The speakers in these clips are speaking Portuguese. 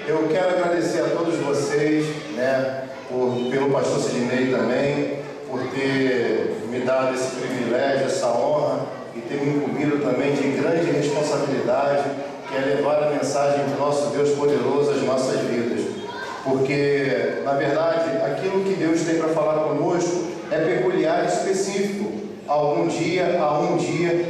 Eu quero agradecer a todos vocês, pelo pastor Sidney também, por ter me dado esse privilégio, essa honra e ter me incumbido também de grande responsabilidade, que é levar a mensagem do nosso Deus poderoso às nossas vidas. Porque, na verdade, aquilo que Deus tem para falar conosco é peculiar e específico a um dia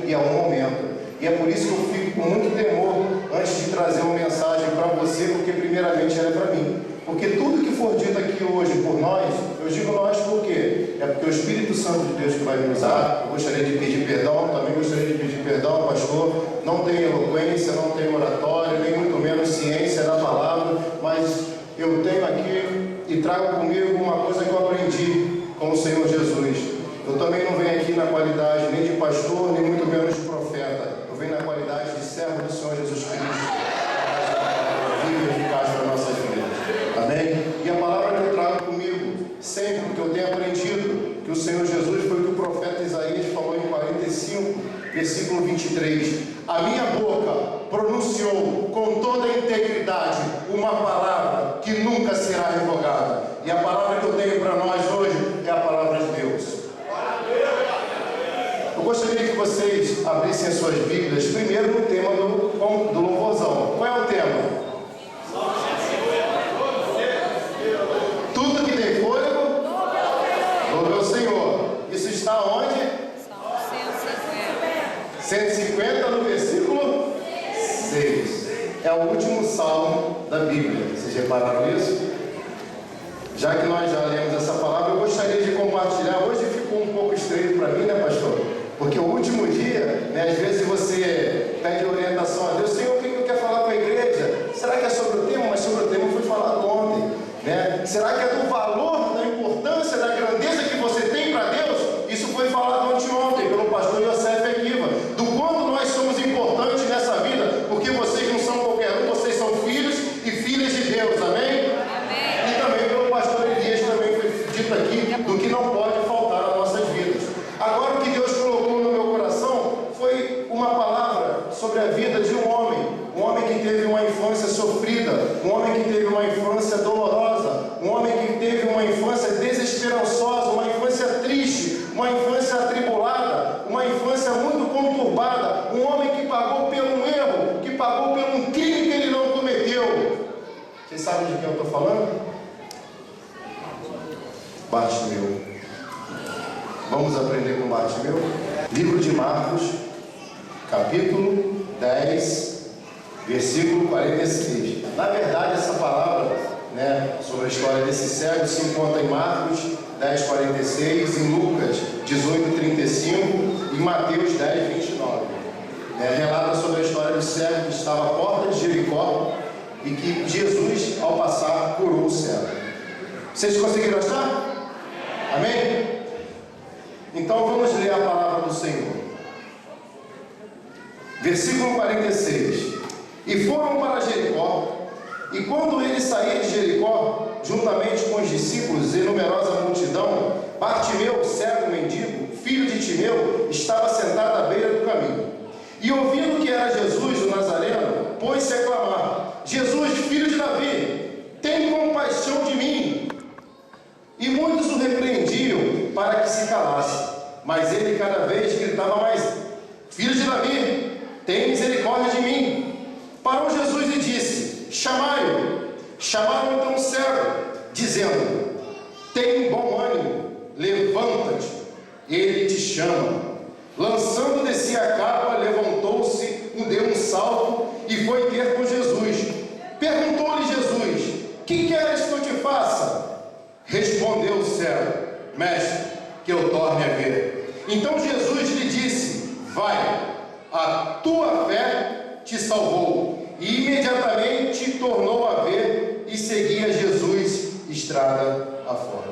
e a um momento. E é por isso que eu fico com muito temor antes de trazer uma mensagem para você, porque primeiramente ela é para mim. Porque tudo que for dito aqui hoje por nós, eu digo nós por quê? É porque o Espírito Santo de Deus que vai me usar. Eu gostaria de pedir perdão, também gostaria de pedir perdão, pastor. Não tenho eloquência, não tenho oratória, nem muito menos ciência na palavra, mas eu tenho aqui e trago comigo uma coisa que eu aprendi com o Senhor Jesus. Eu também não venho aqui na qualidade nem de pastor, nem muito menos de profeta. Eu venho na qualidade de servo do Senhor Jesus Cristo, vivo e eficaz para nossas vidas. Amém? E a palavra que eu trago comigo, sempre que eu tenho aprendido, que o Senhor Jesus foi o que o profeta Isaías falou em 45, versículo 23. A minha boca pronunciou com toda a integridade uma palavra que nunca será revogada. E a palavra que eu tenho para nós hoje é a palavra de Deus. Eu gostaria que vocês abrissem as suas Bíblias primeiro no tema do louvorzão. Qual é o tema? Tudo que tem fôlego, louve ao Senhor. Isso está onde? 150 no versículo 6. É o último salmo da Bíblia. Vocês repararam isso? Já que nós já lemos essa palavra, eu gostaria de compartilhar. Hoje ficou um pouco estreito para mim, né, pastor? Porque o último dia, às vezes você pede orientação a Deus. Senhor, o que eu quero falar com a igreja? Será que é sobre o tema? Mas sobre o tema foi falado ontem, Será que é do valor, da importância, da grandeza que você tem para Deus? Isso foi falado ontem pelo pastor Yosef Akiva. Do quanto nós somos importantes nessa vida, porque vocês não são qualquer um, vocês são filhos e filhas de Deus, amém? Amém. E também pelo pastor Elias também foi dito aqui do que não pode faltar nas nossas vidas. Agora o que Deus colocou no meu coração foi uma palavra sobre a vida de um homem que teve uma infância sofrida, um homem que teve uma infância dolorosa, um homem que teve uma infância desesperançosa, uma infância triste, uma infância atribulada, uma infância muito conturbada, um homem que pagou por um erro, que pagou por um crime que ele não cometeu. Vocês sabem de quem eu estou falando? Bartimeu. Vamos aprender com Bartimeu? Livro de Marcos, capítulo 10, versículo 46. Na verdade, essa palavra, sobre a história desse cego se encontra em Marcos 10, 46, em Lucas 18, 35 e Mateus 10, 29. Relata sobre a história do cego que estava à porta de Jericó e que Jesus, ao passar, curou o cego. Vocês conseguiram achar? Amém? Então vamos ler a palavra do Senhor. Versículo 46. E foram para Jericó, e quando ele saía de Jericó, juntamente com os discípulos e numerosa multidão, Bartimeu, cego mendigo, filho de Timeu, estava sentado à beira do caminho. E ouvindo que era Jesus, o Nazareno, pôs-se a clamar: Jesus, filho de Davi, tem compaixão de mim. E muitos o repreendiam para que se calasse, mas ele cada vez gritava mais: Filho de Davi, tem misericórdia de mim. Parou Jesus e disse: chamai-o. Chamaram então o cego, dizendo: tem bom ânimo, levanta-te, ele te chama. Lançando de si a capa, levantou-se, deu um salto e foi ter com Jesus. Perguntou-lhe Jesus: que queres que eu te faça? Respondeu o cego: mestre, que eu torne a ver. Então Jesus lhe disse: vai, a tua fé te salvou. E imediatamente tornou a ver e seguia Jesus estrada afora.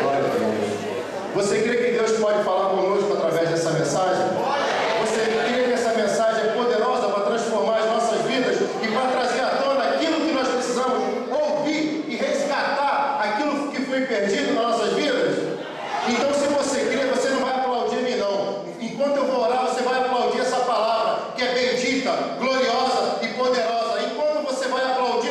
Glória a Deus. Você crê que Deus pode falar conosco através dessa mensagem? Você crê que essa mensagem é poderosa para transformar as nossas vidas e para trazer à tona aquilo que nós precisamos ouvir e resgatar aquilo que foi perdido nas nossas vidas? Então, se você crê, você não vai aplaudir mim, não. Enquanto eu vou orar, você vai aplaudir essa palavra que é bendita, gloriosa e poderosa. Enquanto você vai aplaudir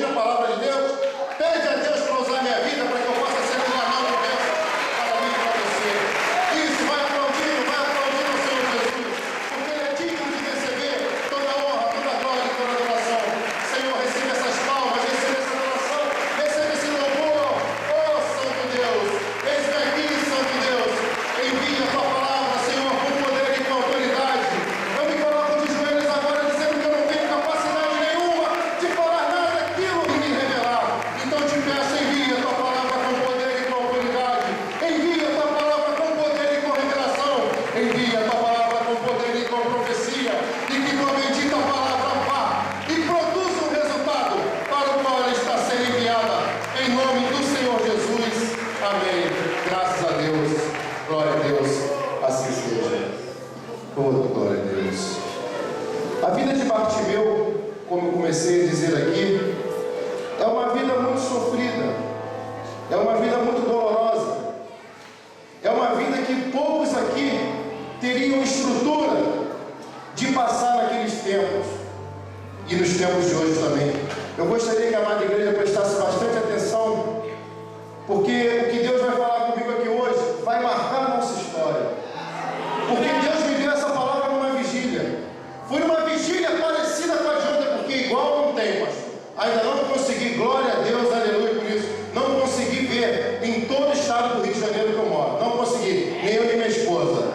A vida de Bartimeu, como eu comecei a dizer aqui, é uma vida muito sofrida, é uma vida muito dolorosa, é uma vida que poucos aqui teriam estrutura de passar naqueles tempos e nos tempos de hoje também. Eu gostaria que a amada igreja prestasse bastante atenção, porque o que Deus vai falar comigo aqui hoje vai marcar a nossa história. Porque Deus me deu essa palavra numa vigília. Foi numa vigília parecida com a de ontem, porque igual não tem, pastor. Ainda não consegui, glória a Deus, aleluia por isso. Não consegui ver em todo o estado do Rio de Janeiro que eu moro. Não consegui, nem eu nem minha esposa.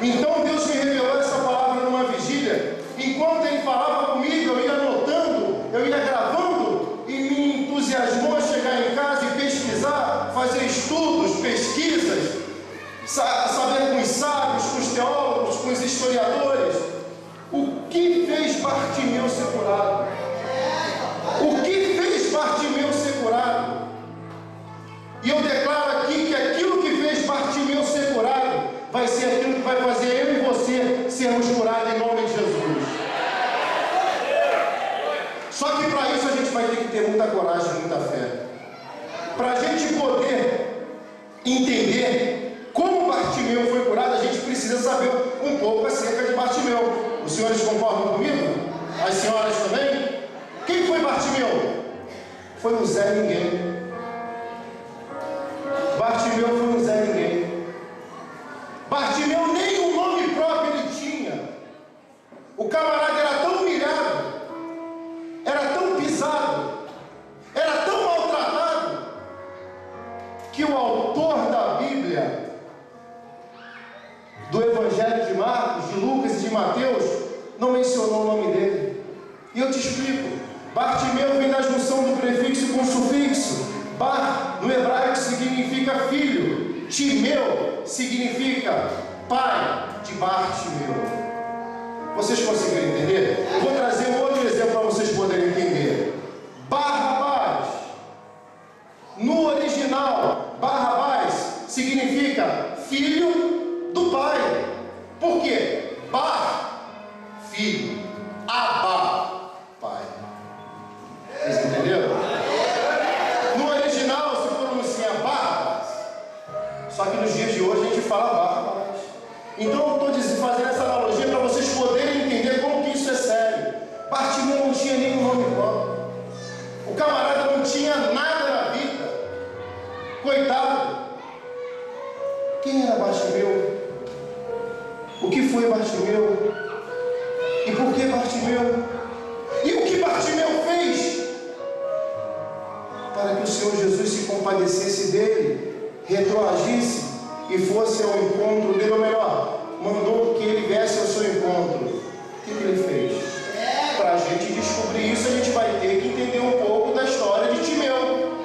Então Deus me revelou essa palavra numa vigília. Enquanto Ele falava comigo, eu ia anotando, eu ia gravando, e me entusiasmou a chegar em casa e pesquisar, fazer estudos, pesquisas, saber com os sábios, com os teólogos, com os historiadores, o que fez Bartimeu ser curado. O que fez Bartimeu ser curado? E eu declaro aqui que aquilo que fez Bartimeu ser curado vai ser aquilo que vai fazer eu e você sermos curados em nome de Jesus. Só que para isso a gente vai ter que ter muita coragem, muita fé. Para a gente poder entender como Bartimeu foi curado, a gente precisa saber um pouco acerca de Bartimeu. Os senhores concordam comigo? As senhoras também? Quem foi Bartimeu? Foi um Zé Ninguém. Bartimeu foi um Zé Ninguém. Bartimeu nem um nome próprio ele tinha. O camarada era tão humilhado, era tão pisado, era tão maltratado, que o autor da Bíblia, do Evangelho de Marcos, de Lucas e de Mateus, não mencionou o nome dele. E eu te explico. Bartimeu vem da junção do prefixo com o sufixo. Bar, no hebraico, significa filho. Timeu significa pai de Bartimeu. Vocês conseguiram entender? Eu vou trazer um outro exemplo para vocês poderem entender. Barrabás. No original, Barrabás significa filho do pai. Por quê? Bar, filho. Abá, pai. Vocês entenderam? No original se pronuncia Barrabás. Só que nos dias de hoje a gente fala Barrabás. Então eu estou fazendo essa analogia para vocês poderem entender como que isso é sério. Bartimeu não tinha nenhum nome próprio. O camarada não tinha nada na vida. Coitado. Quem era Bartimeu? O que foi Bartimeu? E por que Bartimeu? E o que Bartimeu fez? Para que o Senhor Jesus se compadecesse dele, retroagisse e fosse ao encontro dele, ou melhor, mandou que ele viesse ao seu encontro. O que ele fez? Para a gente descobrir isso, a gente vai ter que entender um pouco da história de Timeu.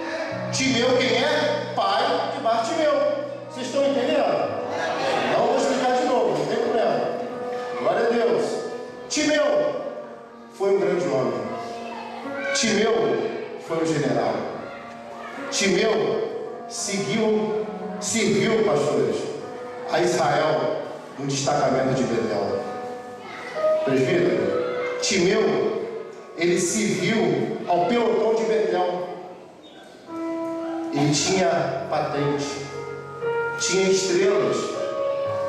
Timeu quem é? Pai de Bartimeu. Vocês estão entendendo? Não vou explicar de novo, não tem problema. Glória a Deus. Timeu foi um grande homem. Timeu foi um general. Timeu serviu, pastores, a Israel no destacamento de Betel. Presbítero, Timeu, ele serviu ao pelotão de Betel. Ele tinha patente, tinha estrelas,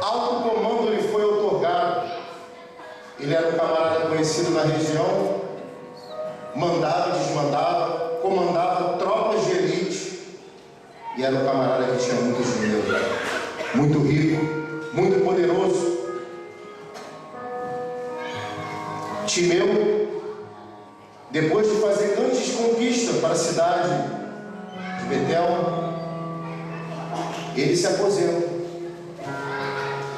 alto comando lhe foi otorgado. Ele era um camarada conhecido na região, mandava, desmandava, comandava tropas de elite, e era um camarada que tinha muito dinheiro, muito rico, muito poderoso. Timeu, depois de fazer grandes conquistas para a cidade de Betel, ele se aposenta.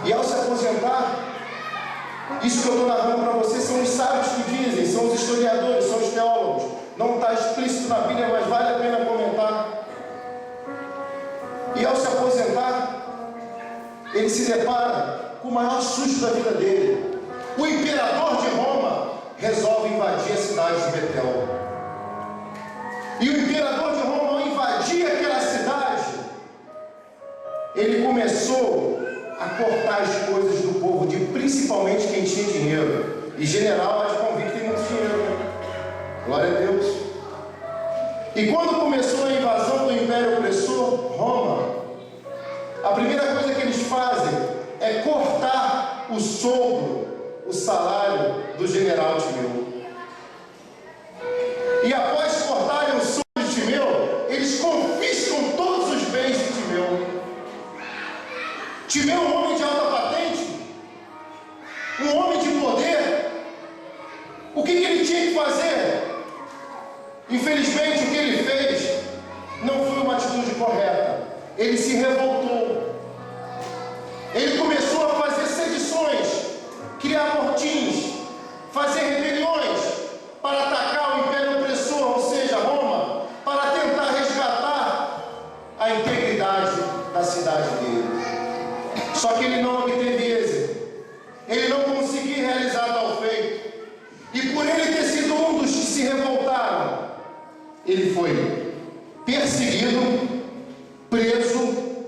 E ao se aposentar, isso que eu estou narrando para vocês são os sábios que dizem, são os historiadores, são os teólogos. Não está explícito na Bíblia, mas vale a pena comentar. E ao se aposentar, ele se depara com o maior susto da vida dele. O imperador de Roma resolve invadir a cidade de Betel. E o imperador de Roma, ao invadir aquela cidade, ele começou a cortar as coisas do povo, principalmente quem tinha dinheiro. E general há de convir que tem muito dinheiro, né? Glória a Deus. E quando começou a invasão do Império Opressor, Roma, a primeira coisa que eles fazem é cortar o soldo, o salário do general Timeu. E após cortarem o soldo de Timeu, eles confiscam todos os bens de Timeu. Timeu, um homem de alta patente, um homem de poder, o que ele tinha que fazer? Infelizmente, o que ele fez não foi uma atitude correta. Ele se revoltou. Ele começou a fazer sedições, criar motins, fazer rebeliões para atacar o Império Opressor, ou seja, Roma, para tentar resgatar a integridade da cidade dele. Só que ele não obteve êxito. Ele não conseguiu realizar tal feito. E por ele ter sido um dos que se revoltaram, ele foi perseguido, preso,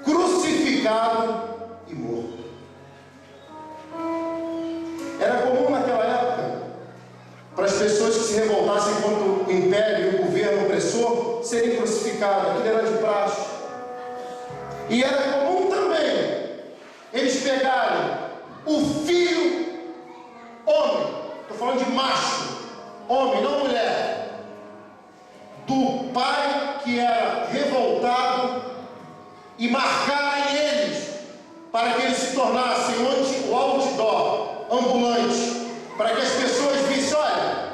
crucificado e morto. Era comum naquela época para as pessoas que se revoltassem contra o império e o governo opressor serem crucificados. Aquilo era de praxe. E era comum também eles pegarem o filho homem, estou falando de macho, homem, não mulher, do pai que era revoltado e marcarem eles para que eles se tornassem o outdoor ambulante, para que as pessoas vissem, olha,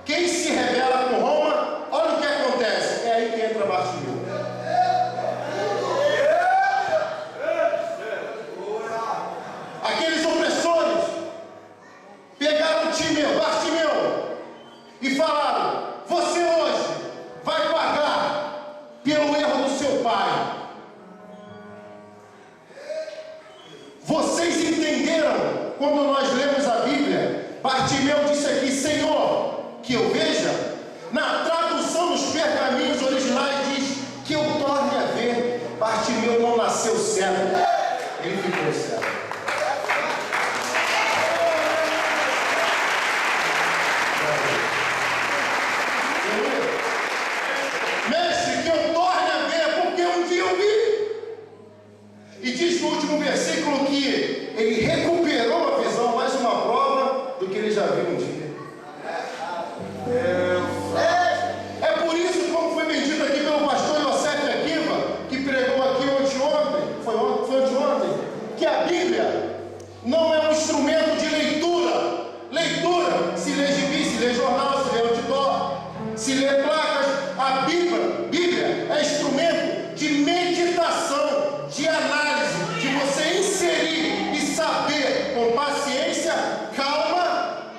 quem se rebela com Roma, olha o que acontece. É aí que entra Bartimeu. Aqueles opressores pegaram Bartimeu e falaram: você hoje vai pagar pelo erro do seu pai. Vocês entenderam quando nós lemos a Bíblia? Bartimeu disse aqui: Senhor, que eu veja. Na tradução dos pergaminhos originais diz que eu torne a ver. Bartimeu não nasceu cego, ele ficou cego. Mestre, que eu torne a ver, porque um dia eu vi. E diz no último versículo que ele recuperou a visão, mais uma prova do que ele já viu um dia. É por isso, como foi bem dito aqui pelo pastor Yosef Akiva, que pregou aqui anteontem, que a Bíblia não é um instrumento de leitura. Leitura, se lê gibi, se lê jornal, se lê outdoor, se lê placas. A Bíblia é instrumento de meditação, de análise, de você inserir e saber com paciência, calma,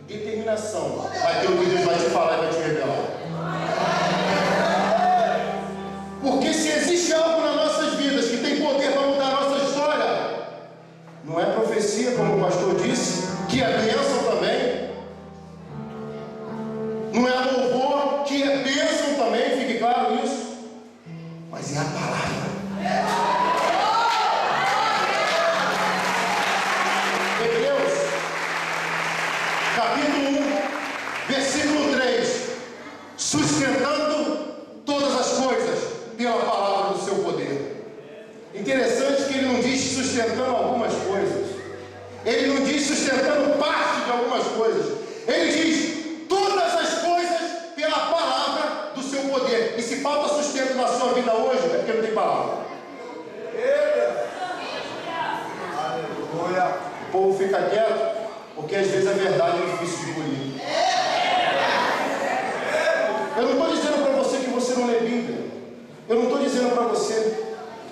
determinação. Vai ter o que Deus vai te falar e vai te revelar. Porque se existe algo nas nossas vidas que tem poder para mudar a nossa história, não é profecia, como o pastor disse, que é bênção também. Não é louvor, que é bênção também, fique claro isso. Mas é a palavra. Hebreus, capítulo 1, versículo 3. Sustentando todas as coisas pela palavra do seu poder. Interessante que ele não diz sustentando algumas coisas. Ele não diz sustentando parte de algumas coisas. Ele diz todas as coisas pela palavra do seu poder. E se falta sustento na sua vida hoje, é porque não tem palavra. O povo fica quieto, porque às vezes a verdade é difícil de engolir. Eu não estou dizendo para você que você não lê Bíblia. Eu não estou dizendo para você.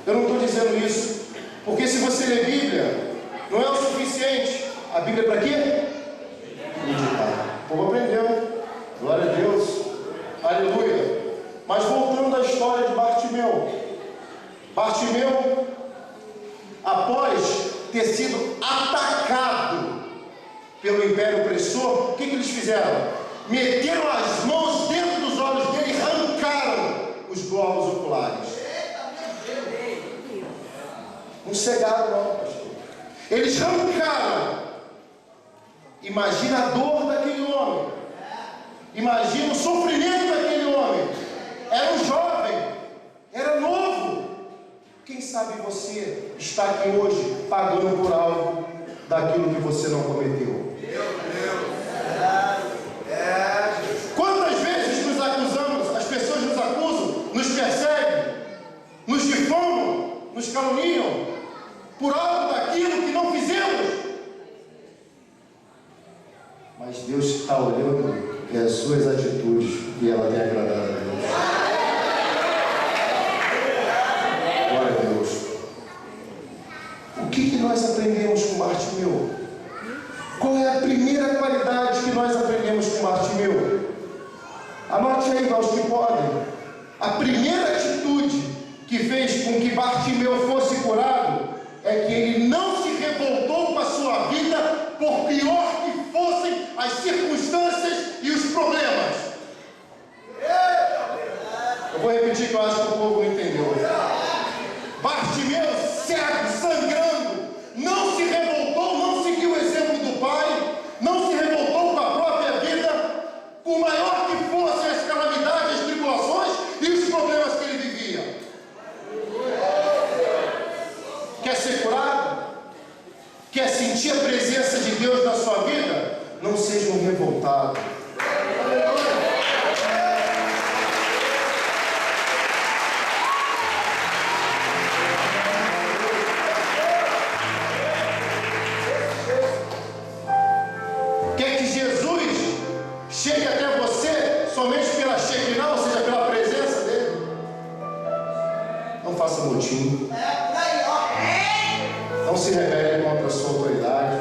Eu não estou dizendo isso. Porque se você lê Bíblia, não é o suficiente. A Bíblia é para quê? Meditar. O povo aprendeu. Glória a Deus. Aleluia. Mas voltando à história de Bartimeu. Bartimeu, após ter sido atacado pelo Império Opressor, o que eles fizeram? Meteram as mãos dentro dos olhos dele e arrancaram os globos oculares. Não cegaram não, pastor. Eles arrancaram Imagina a dor daquele homem. Imagina o sofrimento daquele homem. Era um jovem, era novo. Quem sabe você está aqui hoje pagando por algo daquilo que você não cometeu. Quantas vezes nos acusamos, as pessoas nos acusam, nos perseguem, nos difamam, nos caluniam por algo daquilo que não fizemos. Mas Deus está olhando as suas atitudes e ela tem agradado a Deus. Glória a Deus. O que nós aprendemos com Bartimeu? Qual é a primeira qualidade que nós aprendemos com Bartimeu? Anote aí, aos que podem. A primeira atitude que fez com que Bartimeu fosse curado é que ele não se revoltou com a sua vida, por pior que fossem as circunstâncias e os problemas. Eu vou repetir que eu acho que o povo não entendeu. Bartimeu, cego, sangrando, não se revoltou, não seguiu o exemplo do pai, não se revoltou com a própria vida, por maior que fossem as calamidades, as tribulações e os problemas que ele vivia. Quer ser curado? Quer sentir a presença de Deus na sua vida? Não seja um revoltado. Quer que Jesus chegue até você somente pela Shekinah, ou seja, pela presença dele? Não faça motim. Não se rebele contra a sua autoridade.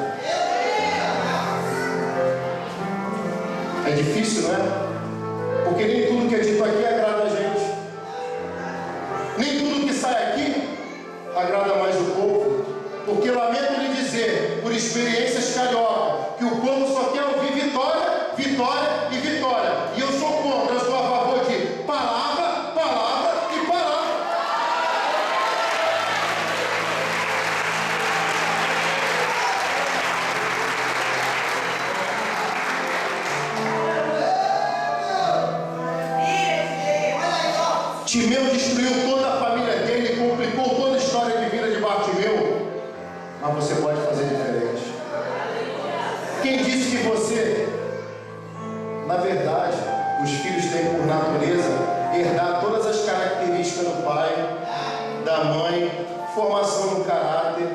É difícil, não é? Porque nem tudo que é dito aqui agrada a gente. Nem tudo que sai aqui agrada mais o povo. Porque lamento lhe dizer, por experiências carioca, que o povo só quer ouvir vitória, vitória e vitória. E eu sou contra, eu sou a favor de palavra, palavra e palavra. Timeu destruiu toda a família dele, complicou toda a história de vida de Bartimeu. Mas você pode fazer diferente. Quem disse que você, na verdade, os filhos têm por natureza herdar todas as características do pai, da mãe, formação no caráter.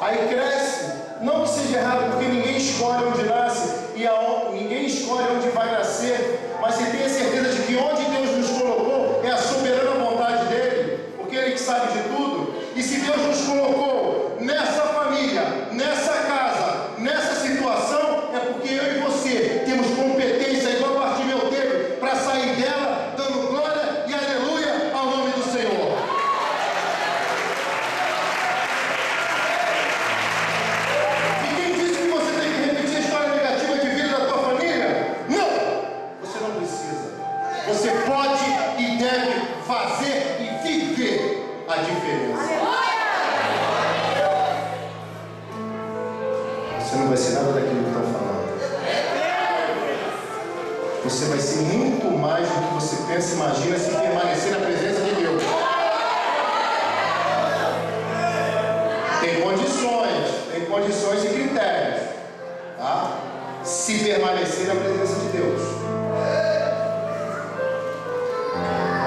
Aí cresce, não que seja errado, porque ninguém escolhe onde nasce e ninguém escolhe onde vai nascer, mas você tenha certeza de que onde Deus nos colocou é a soberana vontade dele, porque ele que sabe de tudo. E se Deus nos colocou nessa família, nessa casa, nessa situação, é porque eu e você temos competência igual Bartimeu teve para sair dela dando glória e aleluia ao nome do Senhor. E quem disse que você tem que repetir a história negativa de vida da tua família? Não! Você não precisa. Você pode e deve fazer e viver a diferença. Você não vai ser nada daquilo que estão falando. Você vai ser muito mais do que você pensa e imagina se permanecer na presença de Deus. Tem condições e critérios, tá? Se permanecer na presença de Deus.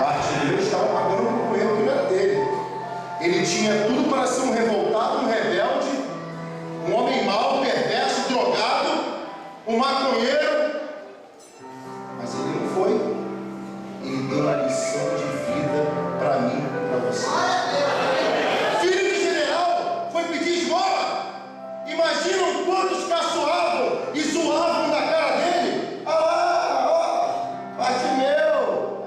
Bartimeu estava pagando um erro que não era dele. Ele tinha tudo para ser um revoltado, um rebelde, um homem mau, perverso, drogado, um maconheiro. Mas ele não foi. Ele deu uma lição de vida para mim, para você. Filho de general foi pedir esmola. Imaginam quantos caçoavam e zoavam da cara dele. Ah lá, ó, Bartimeu,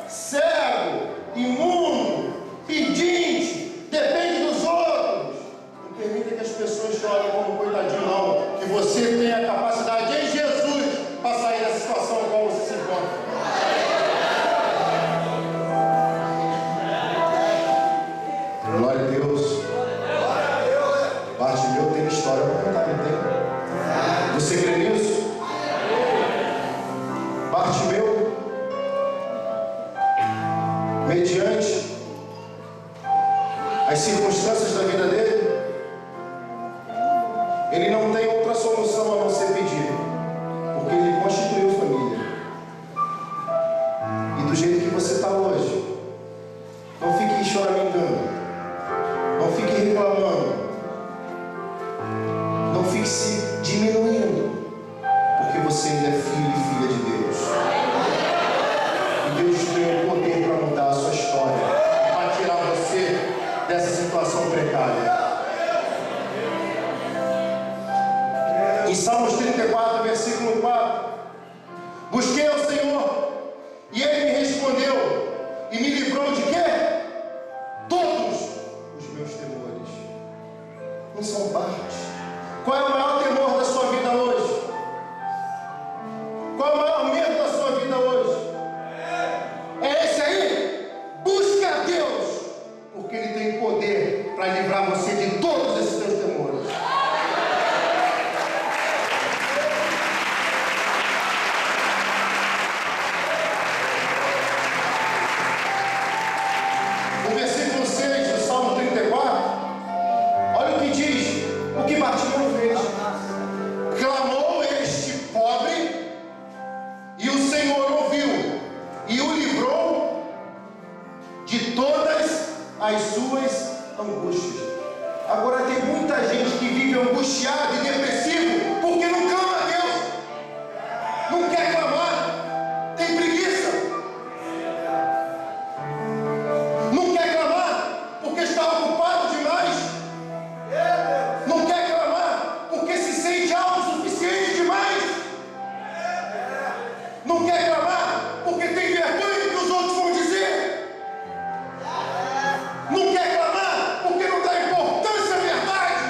cego, imundo, pedinte, depende dos outros. Não permita que as pessoas te olhem como coitadinho, não. Que você tenha a capacidade circunstâncias da vida dele, ele não tem outra solução a não ser pedir, porque ele constituiu família. E do jeito que você está hoje, não fique choramingando, não fique reclamando, não fique se diminuindo, porque você ainda é filho e filha de Deus. E Deus tem o poder para mudar a sua história, para tirar você dessa situação precária. Em Salmos 34, versículo 4: busquei ao Senhor e Ele me respondeu e me livrou de quê? Todos os meus temores. Não são parte. Qual é o maior temor da sua vida hoje? Qual é o maior medo da sua vida hoje? É esse aí? Busque a Deus, porque Ele tem poder para livrar você de todos esses seus temores. No versículo 6 do Salmo 34, olha o que diz, o que Bartimeu fez. Clamou este pobre, e o Senhor ouviu, e o livrou de todas as suas angústias. Agora tem muita gente que vive angustiado e depressivo porque não clama a Deus, não quer clamar, tem preguiça, não quer clamar porque está ocupado demais, não quer clamar porque se sente autossuficiente demais, não quer clamar porque tem vergonha do que os outros vão dizer, não quer clamar porque não dá importância à verdade.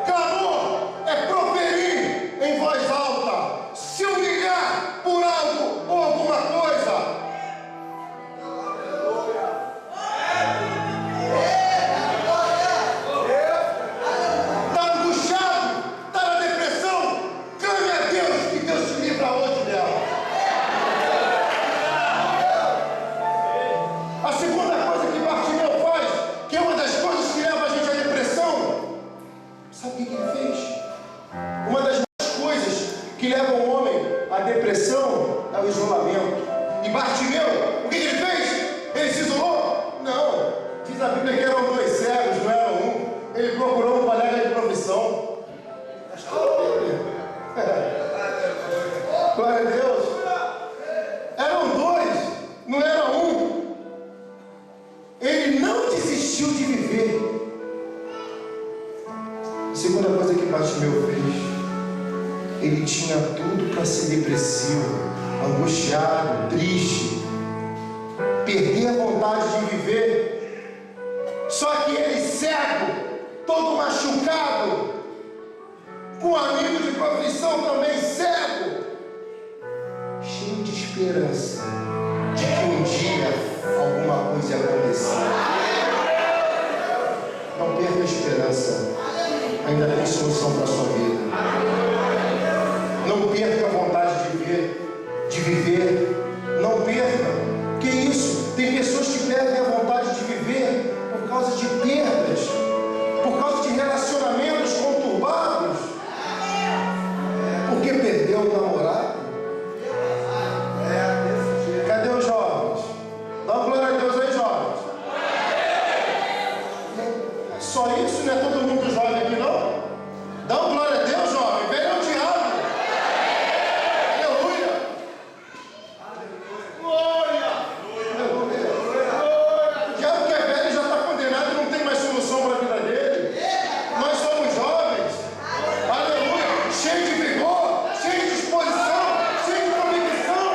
Clamor é proferir em voz alta, se humilhar por algo ou alguma coisa. Está angustiado, está na depressão, clame a Deus, que Deus te livra hoje dela. A segunda coisa que Bartimeu faz, que é uma das coisas que leva a gente à depressão, sabe o que ele fez? Uma das coisas que levam o homem à depressão é o isolamento. E Bartimeu, o que ele fez? Ele se isolou? Não. Diz a Bíblia que eram dois cegos, não era um. Ele procurou um colega de profissão. Glória a Deus. Eram dois, não era um. Ele não desistiu de viver. A segunda coisa que Bartimeu fez, ele tinha tudo para ser depressivo, angustiado, triste, perder a vontade de viver. Só que ele cego, todo machucado, com um amigo de profissão também cego, cheio de esperança de que um dia alguma coisa ia acontecer. Não perca a esperança, ainda tem solução para a sua vida. Não perca a vontade de viver, não perca. Que isso? Tem pessoas que perdem a vontade de viver por causa de perdas, por causa de relacionamentos conturbados, porque perdeu o namorado. Cadê os jovens? Dá uma glória a Deus aí, jovens. Só isso, não é todo mundo jovem aqui, não? Dá uma glória a Deus, jovem. Velho é o diabo. Aleluia. Glória. Aleluia. O diabo que é velho já está condenado e não tem mais solução para a vida dele. Nós somos jovens. Aleluia. Cheio de vigor, cheio de disposição, cheio de convicção.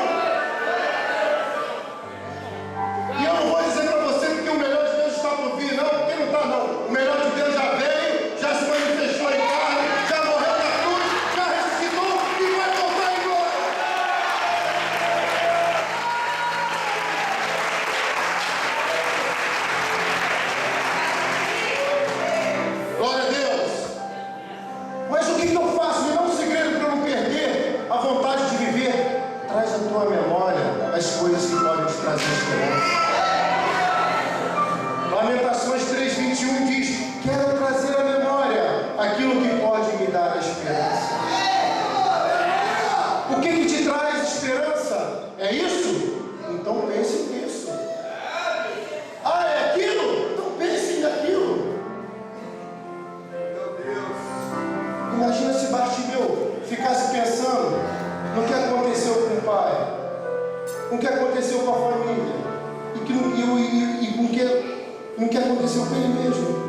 E eu não vou dizer para você que o melhor de Deus está por vir, não, porque não está, não. O melhor de Deus já veio, já se manifestou em carne, já morreu na cruz, já ressuscitou e vai voltar em glória. Glória a Deus. Mas o que eu faço? Me dá um segredo para eu não perder a vontade de viver. Traz à tua memória as coisas que podem te trazer esperança. Imagina se Bartimeu ficasse pensando no que aconteceu com o pai, no que aconteceu com a família, no que aconteceu com ele mesmo.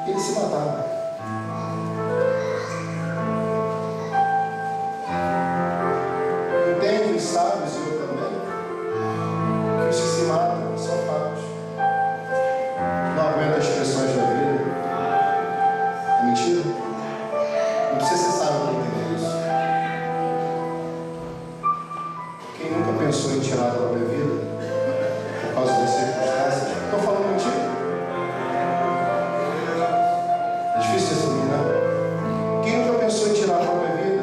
Ele se matava. Entende os sábios e eu também, que os que se matam são fracos. Não aguenta as pressões da vida. É mentira? Não precisa ser sábio para entender isso. Quem nunca pensou em tirar a própria vida por causa das circunstâncias? Estou falando mentira? É difícil assumir, né? Quem nunca pensou em tirar a própria vida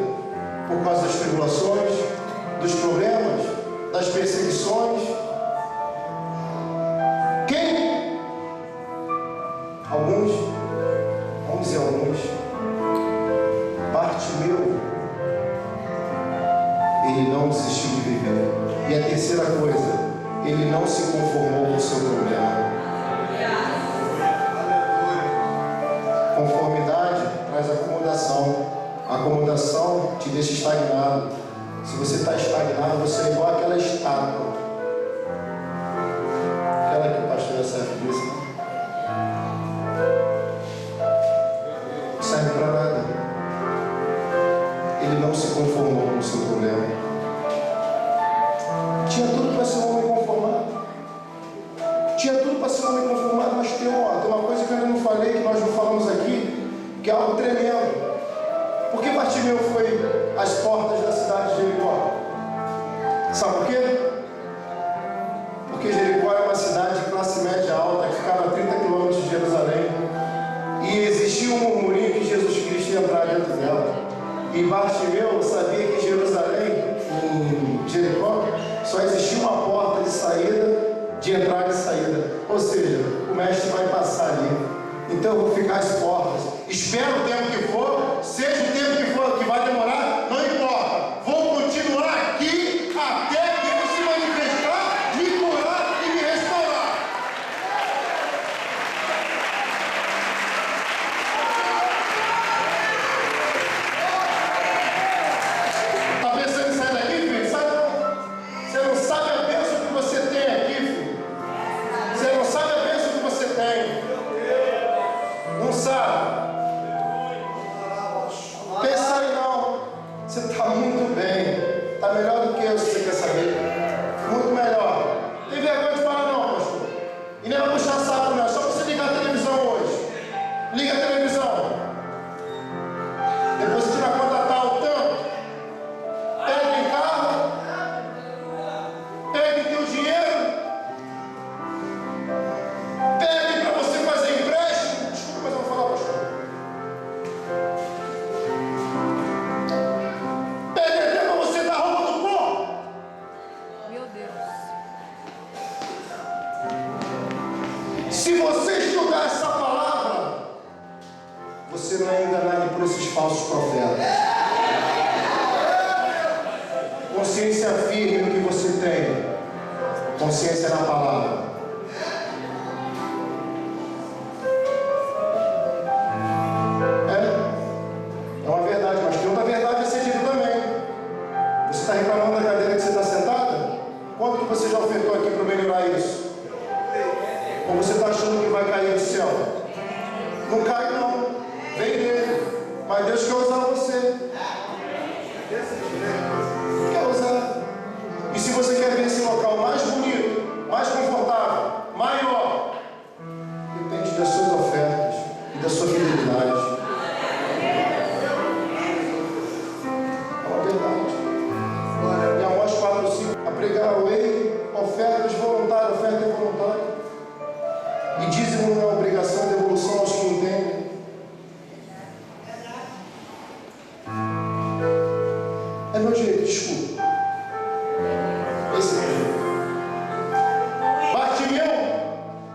por causa das tribulações, dos problemas, das perseguições? Quem? Alguns. Vamos dizer alguns. Bartimeu, ele não desistiu de viver. E a terceira coisa, ele não se conformou com o seu problema. Conformidade traz acomodação. A acomodação te deixa estagnado. Se você está estagnado, você é igual aquela estátua. Aquela que o pastor Yosef disse, né? Não serve para nada. Ele não se conformou com o seu problema. Tinha tudo para ser um homem conformado. Tinha tudo para ser um homem conformado, mas tem uma coisa que eu ainda não falei, que nós não falamos aqui, que é algo tremendo. Por que Bartimeu foi às portas da cidade de Jericó? Sabe por quê? Porque Jericó é uma cidade de classe média alta, que ficava a 30 quilômetros de Jerusalém. E existia um murmurinho que Jesus Cristo ia entrar dentro dela. E Bartimeu sabia que em Jerusalém, em Jericó, só existia uma porta de saída, de entrada e saída. Ou seja, o mestre vai passar ali. Então eu vou ficar às portas. Espera o tempo que for, seja o tempo que for, que vai demorar, não importa. Vou continuar aqui até que ele se manifestar, me curar e me restaurar. Está pensando em sair daqui, filho? Sai não. Você não sabe a bênção que você tem aqui, filho. Você não sabe a bênção que você tem. Não sabe? Pensa aí não. Você está muito bem. Está melhor do que eu, se você quer saber. Muito melhor. Tem vergonha de falar não, pastor. E nem vai puxar saco não. É só você ligar a televisão hoje. Liga a televisão. Depois você tira a conta tal tanto. Pega em carro. Pega em teu dinheiro. Pega para você fazer empréstimo. Desculpa, mas eu vou falar, pastor. Pega até para você dar roupa do corpo. Meu Deus. Se você estudar essa palavra, você não é enganado por esses falsos profetas. Consciência firme no que você tem. Consciência na palavra. É uma verdade, mas tem outra verdade a ser dita também. Você está reclamando da cadeira que você está sentada? Quanto que você já ofertou aqui para melhorar isso? Ou você está achando que vai cair do céu? Não cai não, vem dele. Mas Deus quer usar você. Quer usar. E se você quer ver esse local mais bonito, mais confortável, maior, depende das suas ofertas e da sua fidelidade. É uma verdade. Em Amós 4:5, a pregar a lei, ofertas voluntárias, oferta é voluntária. E dízimo não é obrigação, é devolução aos que entendem. É meu jeito, desculpa. Esse é meu jeito. Bartimeu,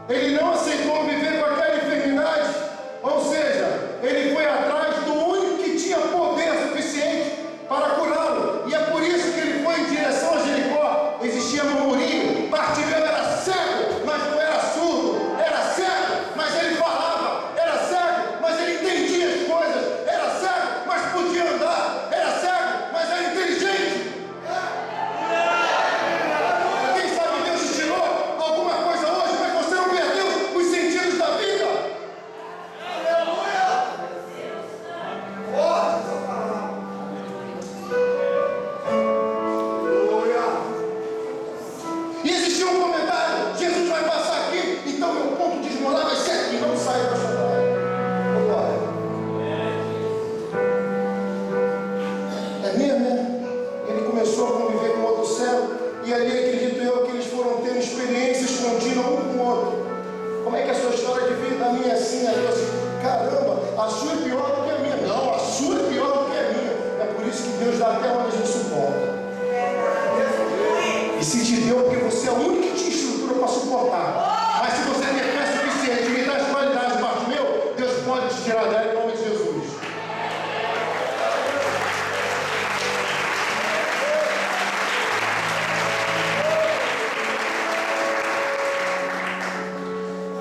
ele não aceitou viver com aquela enfermidade. Ou seja, ele foi atrás do único que tinha poder suficiente para curá-lo. E é por isso que ele foi em direção a Jericó. Existia murmurinho. Bartimeu era cego, mas não era surdo. Era cego, mas ele falava. Era cego, mas ele entendia as coisas. sua é pior do que a minha. Não, a sua é pior do que a minha. É por isso que Deus dá até onde a gente suporta. E se te deu, porque você é o único que tinha estrutura para suportar. Mas se você tem fé suficiente e me dá as qualidades de Bartimeu, Deus pode te tirar dela em nome de Jesus.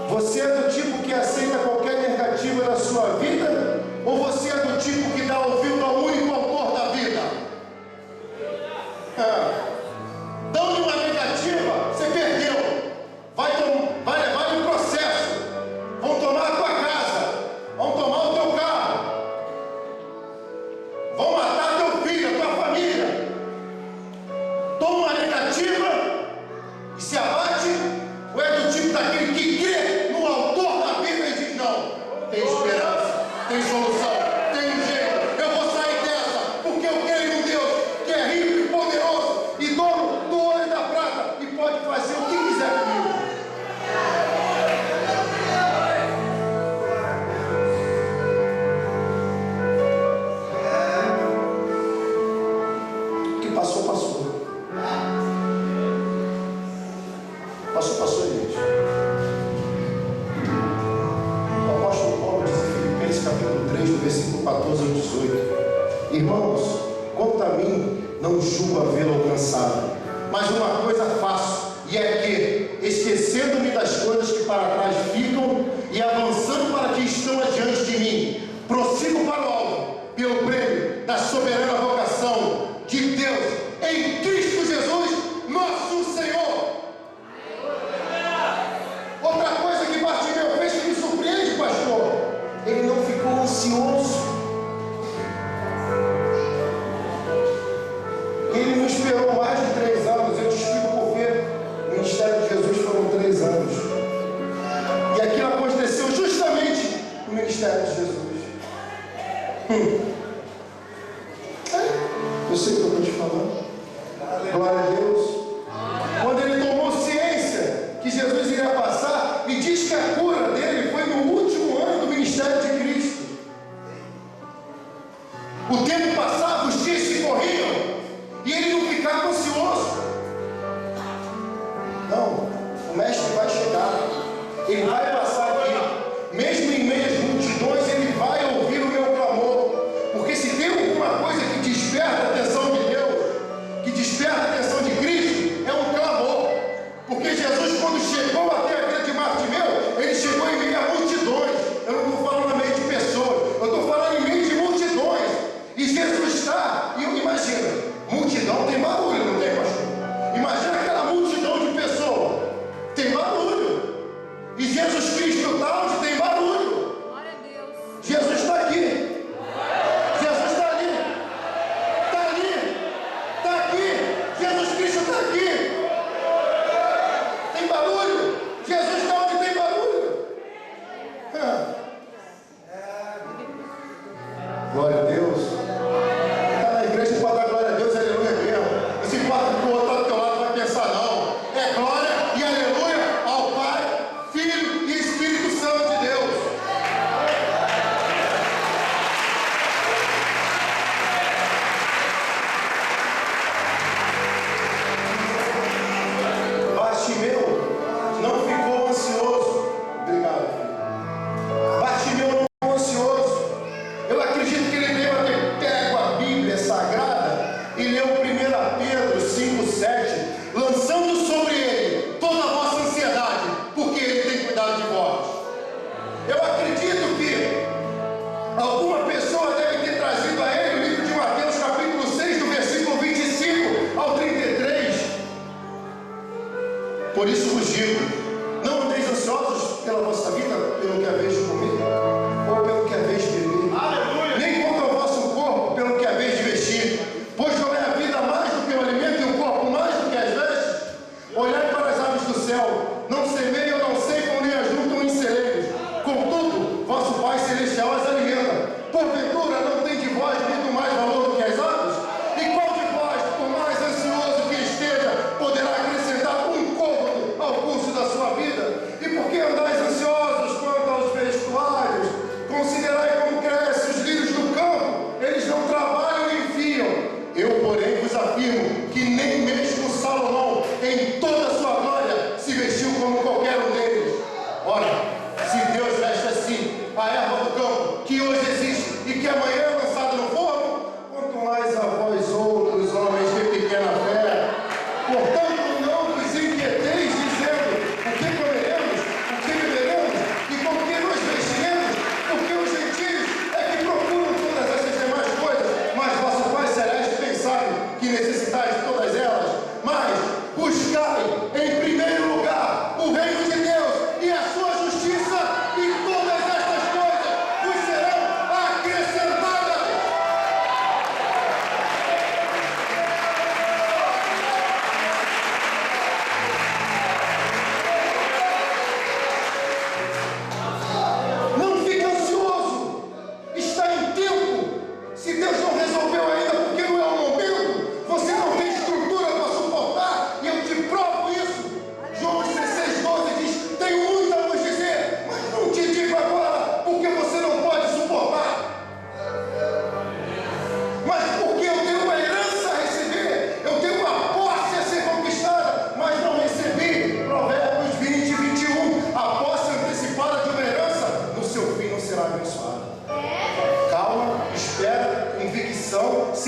Você é do tipo que aceita qualquer negativa na sua vida? Ou você é do tipo que dá ouvido ao único autor da vida? Dão-lhe uma negativa, você perdeu. Vai levar um processo. Vão tomar a tua casa. Vão tomar o teu carro. Vão matar teu filho, a tua família. Toma uma negativa e se abate. Ou é do tipo daquele que crê no autor da Bíblia e diz: não, tem esperança, tem solução, tem um jeito, eu vou sair dessa, porque eu creio em um Deus que é rico e poderoso e dono do ouro e da prata e pode fazer o que quiser comigo. O que passou, passou. Passou, gente. O apóstolo Paulo diz em Filipenses capítulo 3, do versículo 14 ao 18: irmãos, quanto a mim, não julgo havê-lo alcançado, mas uma coisa faço, e é que, esquecendo-me das coisas que para trás ficam e avançando para que estão adiante de mim, prossigo para o alvo, pelo prêmio da soberana vocação de Deus em Cristo Jesus, nosso Senhor. Outra coisa que Bartimeu fez que me surpreende, pastor: ele não ficou ansioso. Ele não esperou mais de 3 anos. Eu te explico por quê. O ministério de Jesus foram 3 anos. E aquilo aconteceu justamente no ministério de Jesus. Eu sei o que eu estou te falando. Glória a Deus. Quando ele tomou ciência que Jesus iria passar, e diz que a cura dele foi no último ano do ministério de Cristo. O tempo passava, os dias se corriam, e ele não ficava ansioso. Não, o mestre vai chegar, ele vai passar aqui, mesmo em meio às multidões, ele vai ouvir o meu clamor, porque se tem alguma coisa que desperta a atenção de Deus, que desperta a atenção de Cristo, é um clamor. Porque Jesus, quando chegou até a vida de Bartimeu, ele chegou em meio a multidões. Eu não estou falando em meio de pessoas, eu estou falando em meio de multidões. E Jesus está, e imagina, multidão tem barulho, não tem, pastor? Imagina aquela multidão de pessoas, tem barulho. E Jesus Cristo está onde tem barulho. Glória a Deus. Jesus está aqui. Jesus está ali. Está ali. Está aqui. Jesus Cristo está aqui. Tem barulho. Jesus está onde tem barulho. Glória a Deus. Está na igreja, pode dar glória a Deus, aleluia mesmo. Esse quarto que o outro do teu lado vai pensar: não. É glória e aleluia ao Pai, Filho e Espírito Santo de Deus. Bartimeu não ficou ansioso. Obrigado, filho. Bartimeu não ficou ansioso. Eu acredito que ele deve ter pego a Bíblia Sagrada e leu 1 Pedro 5,7, lançando sobre ele toda a vossa ansiedade, porque ele tem cuidado de vós. Eu acredito que alguma pessoa deve ter trazido a ele o livro de Mateus, capítulo 6, do versículo 25 ao 33. Por isso vos digo: não andeis ansiosos pela vossa vida, pelo que haveis de comer, ou pelo que haveis de beber. Aleluia! Nem quanto ao vosso corpo, pelo que haveis de vestir. Pois não é a vida mais do que o alimento, e o corpo mais do que as vestes? Olhai para as aves do céu, não semeiam, não ceifam, nem ajuntam em celeiros. Contudo, vosso Pai Celestial as alimenta. Porventura não tem de vós muito mais valor do que as aves? E qual de vós, por mais ansioso que esteja, poderá acrescentar um côvado ao curso da sua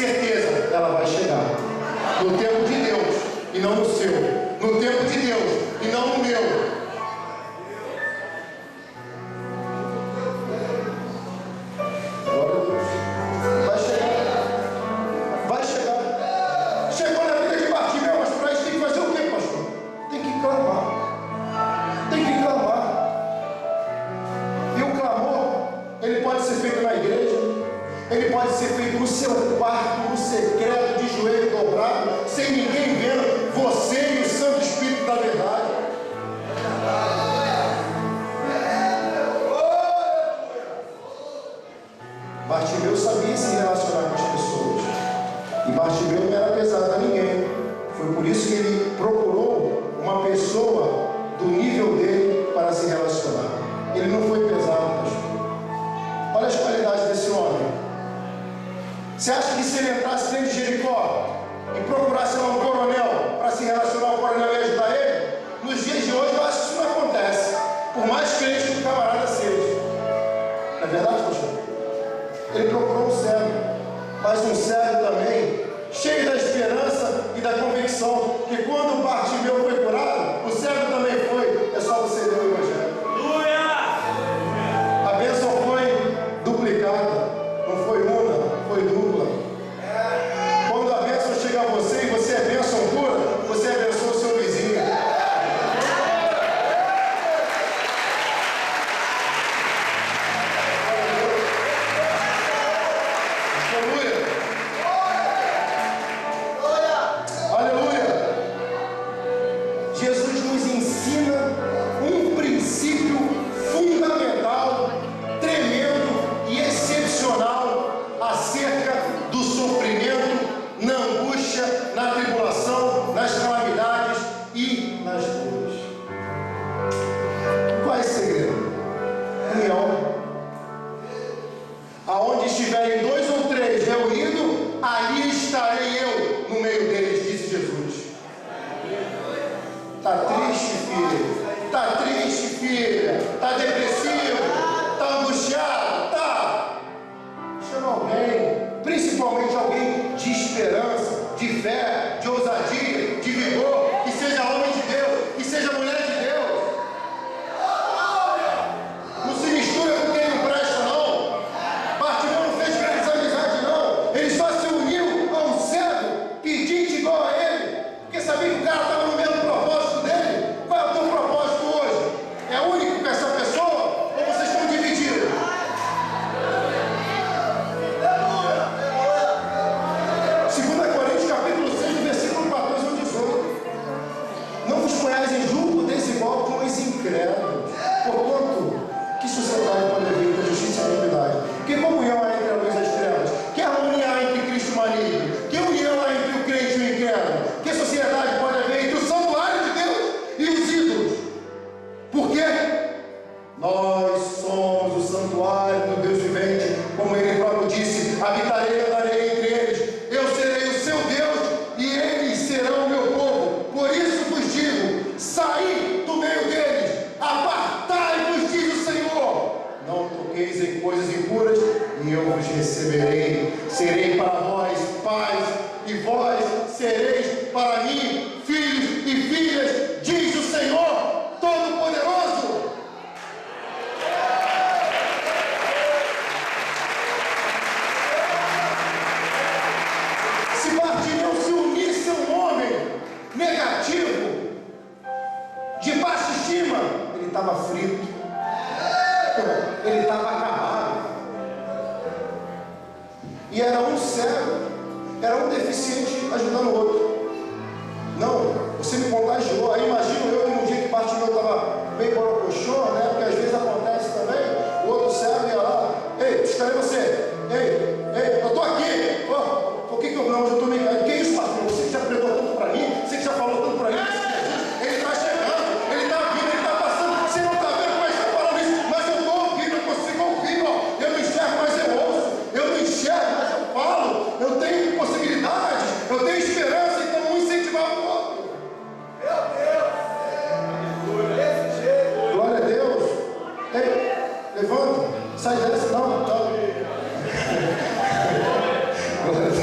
certeza, ela vai chegar. No tempo de Deus e não no seu. No tempo de Deus e não no meu. Glória a Deus. Vai chegar. Vai chegar. Chegou na vida de Bartimeu, mas para isso tem que fazer o quê, pastor? Tem que clamar. Tem que clamar. E o clamor, ele pode ser feito na igreja, ele pode ser feito no seu quarto, no secreto, de joelho dobrado, sem ninguém vendo, você e o Santo Espírito da verdade. Bartimeu sabia se relacionar com as pessoas, e Bartimeu não era pesado a ninguém. Foi por isso que ele procurou uma pessoa do nível dele para se relacionar. Ele não foi pesado, pastor. Olha as qualidades desse homem. Você acha que se ele entrasse dentro de Jericó e procurasse lá um coronel para se relacionar, o coronel ia ajudar ele? Nos dias de hoje eu acho que isso não acontece, por mais crente que o camarada seja. Não é verdade, pastor? Ele procurou um cego, mas um cego também, cheio da esperança e da convicção, que quando o Bartimeu foi curado, o cego também foi. É só você ler o Evangelho. A bênção foi duplicada, não foi uma, foi dupla. Quando a bênção chega a você e você é bênção pura, você abençoa o seu vizinho. Aleluia! Jesus nos ensina um princípio fundamental, tremendo e excepcional acerca do sofrimento, na angústia, na tribulação, nas calamidades e nas dores. Qual é esse segredo? União. Aonde estiverem 2 ou 3 reunidos, ali estarei eu no meio deles, disse Jesus. Está triste, filho? Está triste, filha? Está depressivo? Está angustiado? Está. Chama alguém, principalmente alguém de esperança, de fé, de ousadia, de vigor, que seja homem de Deus, que seja mulher de Deus. Não se mistura com quem não presta, não. Bartimeu não fez grandes amizades, não. Ele só se uniu a um cego, pedinte igual a ele, porque sabia que o cara estava no mesmo propósito dele. Qual é o teu propósito hoje? É único com essa pessoa ou vocês estão divididos? 2 Coríntios capítulo 6, versículo 14 ao 18. Não vos ponhais em julgo desigual com os incrédulos. Porquanto, que sociedade pode haver com justiça e iniquidade? Que comunhão há entre a luz e as trevas? Que harmonia há entre Cristo e o maligno? Que união há entre o crente e o incrédulo? Que sociedade pode haver entre o santuário de Deus e os ídolos? Por quê? Nós somos o santuário do Deus vivente, como ele próprio disse: habitarei e andarei entre eles. Eu serei o seu Deus e eles serão o meu povo. Por isso vos digo: saí do meio deles, apartai-vos, diz o Senhor. Não toqueis em coisas impuras, e eu vos receberei. Serei para vós pais, e vós sereis para mim filhos e filhas, diz o Senhor Todo-Poderoso. Se Bartimeu se unisse a um homem negativo, de baixa estima, ele estava frito, ele estava acabado. E era um cego, era um deficiente ajudando o outro. Não, você me contagiou. Aí imagino eu que no dia que Bartimeu estava bem borocochô, né? Porque às vezes acontece também, o outro cego ia lá: ei, cadê você? Ei, eu estou aqui. Oh, por que eu não? Eu estou meio. Que isso, pastor? Você que já pregou tanto para mim, você que já falou tanto para mim. Ele está chegando, ele está vindo, ele está passando. Você não está vendo como é que está falando isso, mas eu estou ouvindo, eu consigo ouvir. Ó. Eu não enxergo, mas eu ouço. Eu não enxergo, mas eu falo. Eu tenho possibilidades, eu tenho esperança, então um incentivar o outro. Meu Deus! Glória a Deus! Ei, levanta, sai dessa, não, tá. Glória a Deus.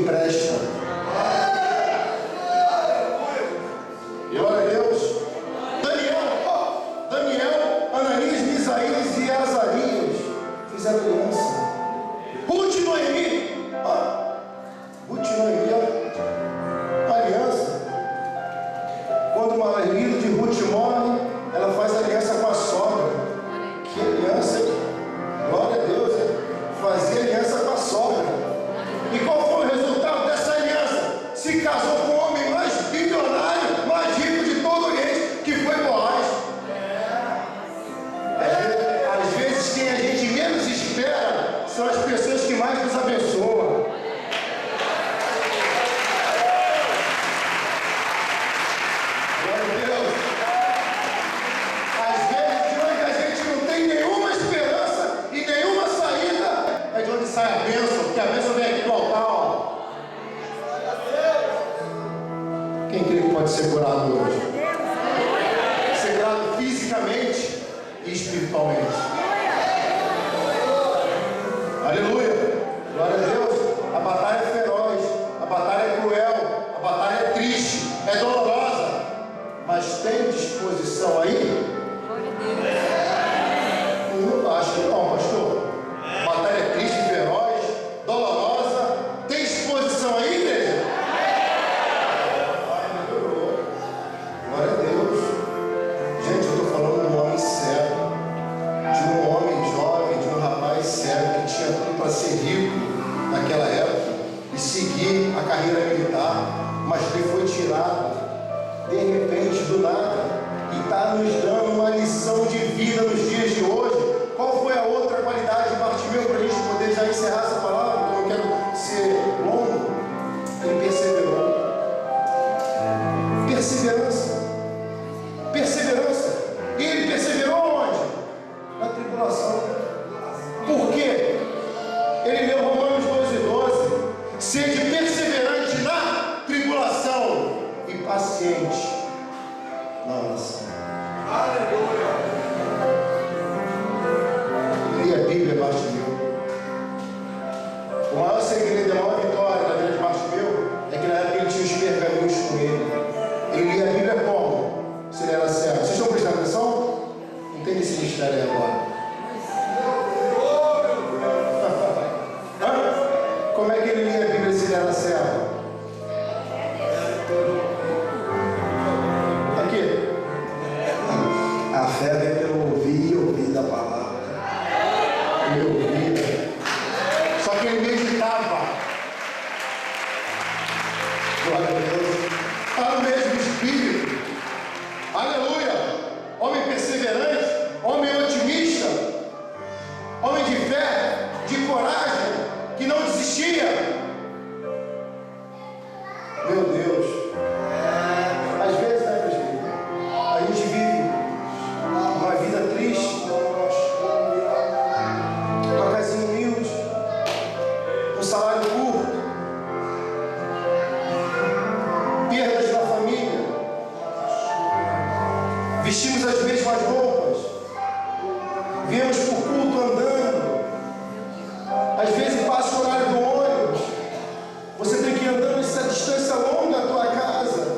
presta. Glória a Deus. Daniel, Ananias, Misaías e Azarias fizeram aliança. Ruth e Noemi. Ruth e Noemi, aliança. Quando o marido de Ruth morre, ela faz aliança com a sogra. Que aliança, hein? Glória a Deus, hein? Fazia aliança com a sogra. E qual foi o resultado dessa aliança? Se casou com o homem mais bilionário, mais rico de todo o Oriente, que foi Boaz. Às vezes quem a gente menos espera são as pessoas que mais nos abençoam. Glória a Deus. Às vezes de onde a gente não tem nenhuma esperança e nenhuma saída, é de onde sai a bênção, porque a bênção vem aqui do altar, ó. Quem crê que pode ser curado hoje? Ser curado fisicamente e espiritualmente. Aleluia! Glória a Deus! A batalha é feroz, a batalha é cruel, a batalha é triste, é dolorosa, mas tem disposição aí? Acho que não, pastor. A batalha é triste, feroz, dolorosa. Tem disposição aí, igreja? Glória a Deus. Gente, eu estou falando de um homem sério, de um homem jovem, de um rapaz sério que tinha tudo para ser rico naquela época e seguir a carreira militar, mas ele foi tirado de repente, do nada, e está nos dando uma lição de vida nos dias de hoje. Qual foi a outra qualidade de Bartimeu para a gente poder já encerrar essa palavra? Porque eu não quero ser longo. Ele perseverou. Perseverança. Perseverança. E ele perseverou onde? Na tribulação. Por quê? Ele leu Romanos 12:12. Sede perseverante na tribulação e paciente na oração. Aleluia. Li a Bíblia, Bartimeu. O maior segredo, a maior vitória da vida de Bartimeu é que na época ele tinha os pergaminhos com ele. Ele lia a Bíblia como? Se ele era cego. Vocês estão prestando atenção? Entende esse mistério aí agora. Como é que ele lia a Bíblia se ele era cego? Aqui. A fé vem pelo ouvir e ouvir da palavra. Ele ouvia. Só que ele meditava. Glória a Deus. Está no mesmo espírito. Aleluia. Homem perseverante, homem otimista, homem de fé, de coragem, que não desistia. Meu Deus. Às vezes, né, presbítero? A gente vive uma vida triste, uma casinha humilde, um salário curto, perdas na família, vestimos as mesmas roupas, viemos por culto andando, às vezes passa o horário do ônibus, você tem que ir andando essa distância longa da tua casa,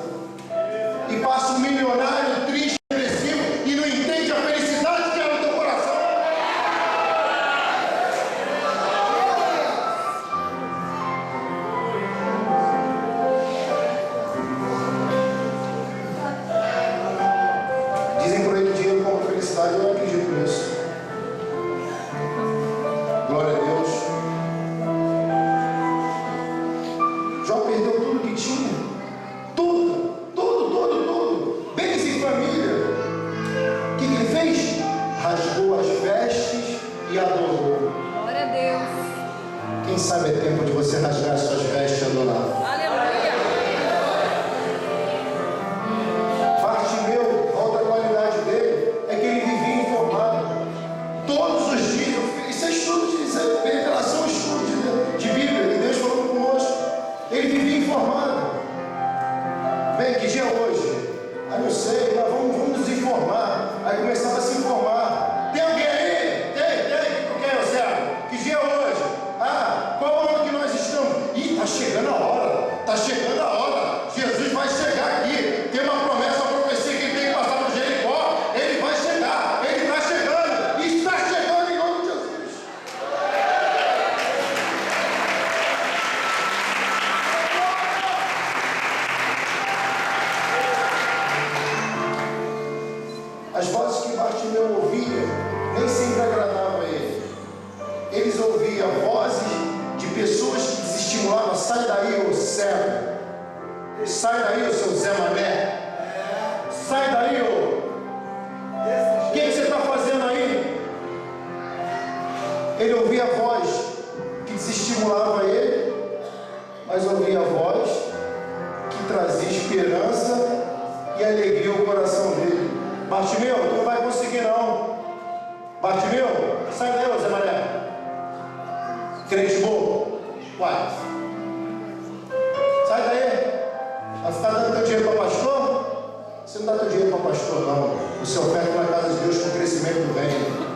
e passa um milionário triste, depressivo, e não entende a felicidade que é no teu coração. Dizem por aí que dinheiro compra felicidade, eu não acredito nisso. Glória a Deus. Jó perdeu tudo que tinha. Tudo. Bens e família. O que ele fez? Rasgou as vestes e adorou. Glória a Deus. Quem sabe é tempo de você rasgar as suas vestes e adorar. Aleluia. Bartimeu, a outra qualidade dele é que ele vivia informado. Todos os dias, isso é estudo, isso é revelação, estudo de Bíblia, que Deus falou conosco. Ele vivia informado. Bem, que dia é hoje? Ah, não sei, mas vamos nos informar. Aí começava a se informar. Tem alguém aí? Tem. Quem é o Zé? Que dia é hoje? Ah, qual ano que nós estamos? Ih, está chegando a hora. sai daí, ô cego. Sai daí, ô seu Zé Mané. Sai daí, ô. O que você está fazendo aí? Ele ouvia a voz que desestimulava ele, mas ouvia a voz que trazia esperança e alegria ao coração dele. Bartimeu, tu não vai conseguir não. Bartimeu, sai daí, ô Zé Mané. Crente bobo. Uai. Sai daí. Vai ficar dando teu dinheiro para pastor? Você não dá teu dinheiro para pastor, não. Você oferta na casa de Deus com o crescimento do reino.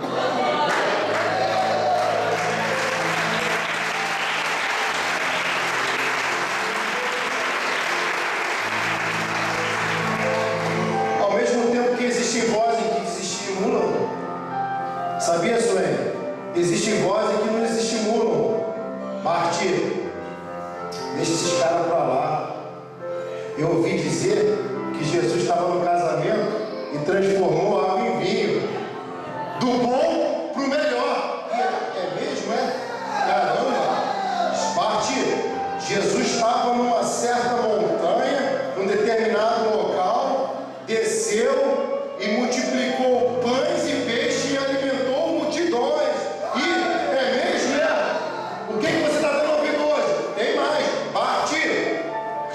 Ao mesmo tempo que existem vozes que desestimulam, sabia, Suene? Existem vozes que nos estimulam. Marte, deixa esses caras para lá. Eu ouvi dizer que Jesus estava no casamento e transformou água em vinho. Do bom para o melhor. É mesmo, é? Caramba! Marte, Jesus estava numa certa montanha, num determinado local, desceu e multiplicou pães e peixes e alimentou multidões. E é mesmo, é? O que você está dando ouvido hoje? Tem mais. Marte,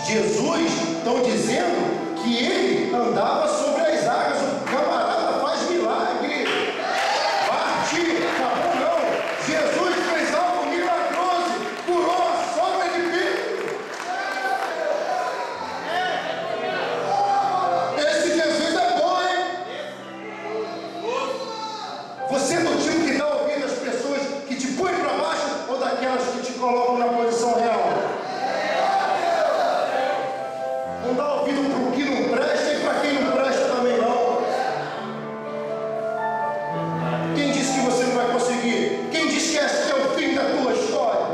Jesus, estão dizendo que ele andava sobre as águas. O camarada faz milagre. Marte, acabou não. Jesus fez algo milagroso. Curou a sogra de Pedro. Esse Jesus é bom, hein? Você é do tipo que dá ouvido às pessoas que te põem para baixo ou daquelas que te colocam na posição real? Não dá ouvido para o que não presta e para quem não presta também não. Quem disse que você não vai conseguir? Quem disse que esse é o fim da tua história?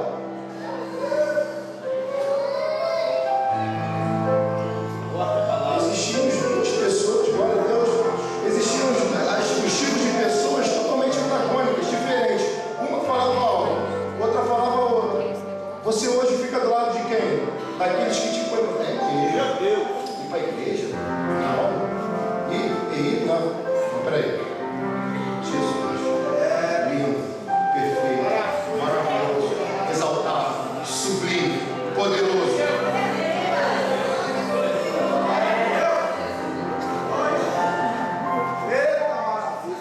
Existiam os grupos de pessoas, glória a Deus, existiam os tipos de pessoas totalmente antagônicas, diferentes. Uma falava algo, outra falava outra. Você hoje fica do lado de quem? Daqueles que te põem para a igreja. Ir para a igreja? Não. Ir, não. Peraí. Jesus. Lindo, perfeito, maravilhoso, exaltado, sublime, poderoso.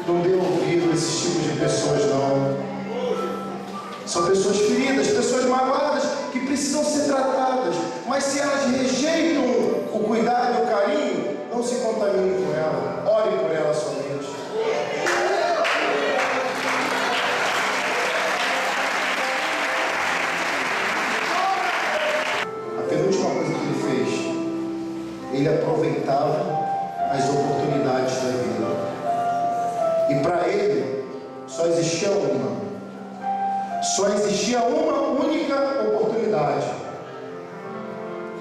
Não dê ouvido a esses tipos de pessoas, não. São pessoas feridas, pessoas magoadas, que precisam ser tratadas. Mas se elas rejeitam o cuidado e o carinho, não se contamine com ela. Ore por ela somente. A penúltima coisa que ele fez, ele aproveitava as oportunidades da vida. E para ele, só existia uma. Só existia uma única oportunidade,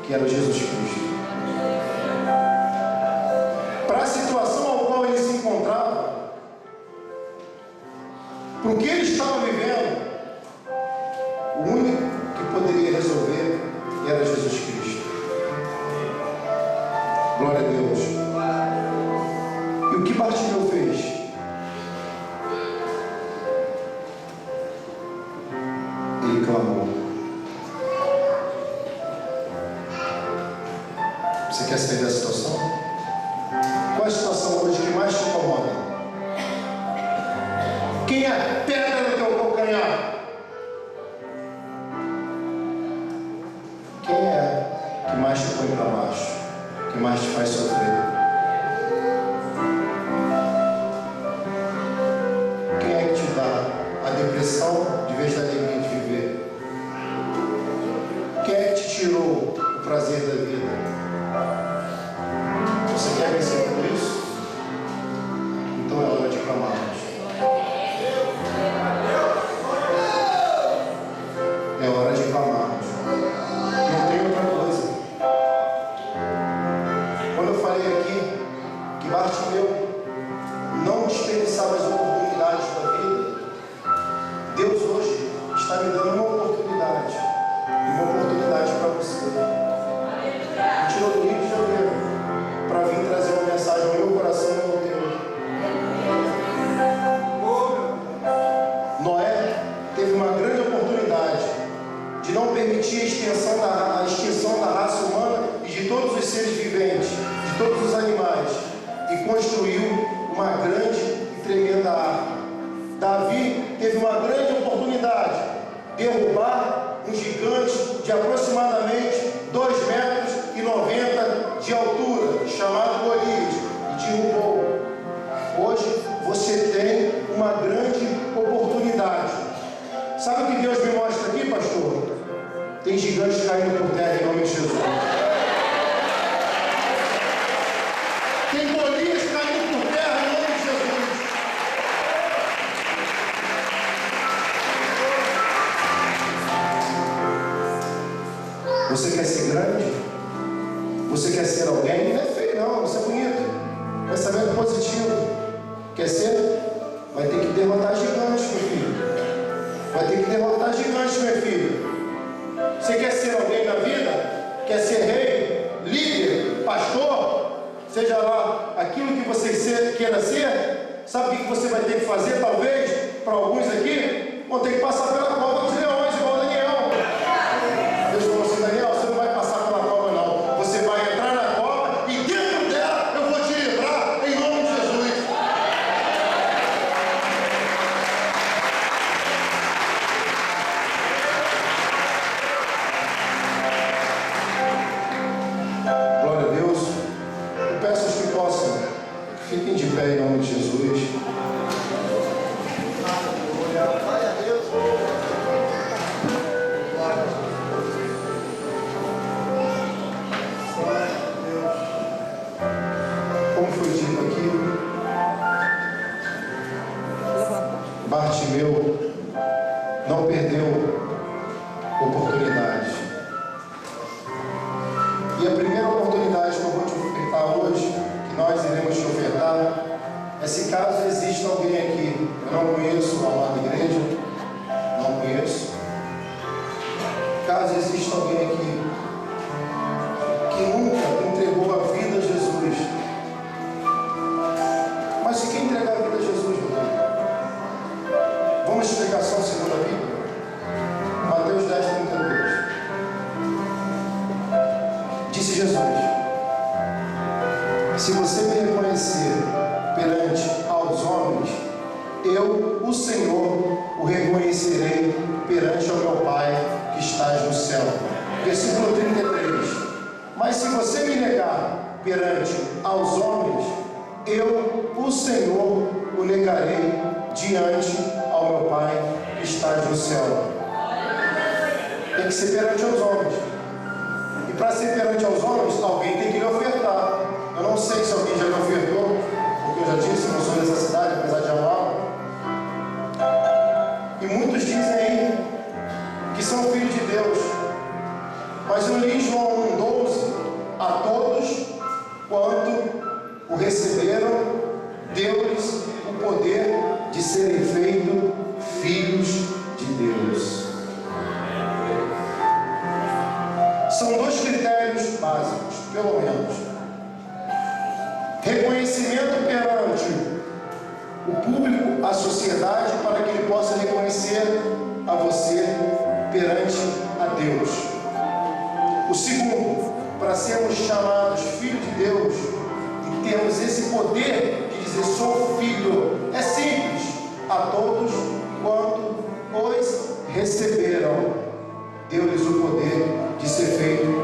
que era Jesus Cristo. Para a situação ao qual ele se encontrava, para o que ele estava vivendo, o único que poderia resolver era Jesus Cristo. Glória a Deus. E o que Bartimeu fez? Ele clamou. Você quer sair da situação? Qual é a situação hoje que mais te incomoda? Quem é a pedra no teu calcanhar? Quem é que mais te põe para baixo? Que mais te faz sofrer? Quem é que te dá a depressão de vez da alegria de viver? Quem é que te tirou o prazer da vida? Você quer vencer por isso? Então é hora de clamarmos. É hora de clamarmos. Não tem outra coisa. Quando eu falei aqui que Bartimeu não desperdiçava as oportunidades da vida, Deus hoje está me dando uma oportunidade. Uma oportunidade para todos os animais e construiu uma grande e tremenda arca. Davi teve uma grande oportunidade de derrubar um gigante de aproximadamente 2,90 metros de altura, chamado Golias, e derrubou. Hoje você tem uma grande oportunidade. Sabe o que Deus me mostra aqui, pastor? Tem gigantes caindo por terra em nome de Jesus. Tem Golias caindo por terra em nome de Jesus. Você quer ser grande? Você quer ser alguém? Não é feio não, você é bonito. Pensamento positivo. Quer ser? Vai ter que derrotar gigantes, meu filho. Vai ter que derrotar gigantes, meu filho. Você quer ser alguém na vida? Quer ser rei, líder, pastor? Seja lá aquilo que você queira ser. Sabe o que você vai ter que fazer, talvez? Para alguns aqui, vão ter que passar pela cova dos leões, igual Daniel. Deus falou assim: Daniel, você não vai passar pela cova não. Você vai entrar na cova e dentro dela eu vou te livrar em nome de Jesus. Glória a Deus. Eu peço aos que possam, fiquem de pé em nome de Jesus. Glória a Deus. Como foi dito aqui, Bartimeu não perdeu oportunidade. E a primeira oportunidade que eu vou te ofertar hoje, que nós iremos te ofertar, é se caso exista alguém aqui, eu não conheço a amada igreja, não conheço. Caso exista alguém aqui que nunca entregou a vida a Jesus, mas se quer entregar a vida a Jesus, meu Deus, vamos à explicação segundo a Bíblia. Mateus 10:32. Disse Jesus: se você me reconhecer perante aos homens, eu, o Senhor, o reconhecerei perante ao meu Pai que estás no céu. Versículo 33. Mas se você me negar perante aos homens, eu, o Senhor, o negarei diante ao meu Pai que estás no céu. Tem que ser perante aos homens. E para ser perante aos homens, alguém tem que lhe ofertar. Eu não sei se alguém já lhe ofertou, porque eu já disse, não sou dessa cidade, apesar de amá-la. E muitos dizem aí que são filhos de Deus. Mas eu li em João 1,12: a todos quanto o receberam, deu-lhes o poder de serem feitos filhos de Deus. São dois critérios básicos, pelo menos: reconhecimento perante o público, a sociedade, para que ele possa reconhecer a você perante a Deus. O segundo, para sermos chamados filhos de Deus e termos esse poder de dizer sou filho, é simples: a todos quanto os receberam, deu-lhes o poder de ser feito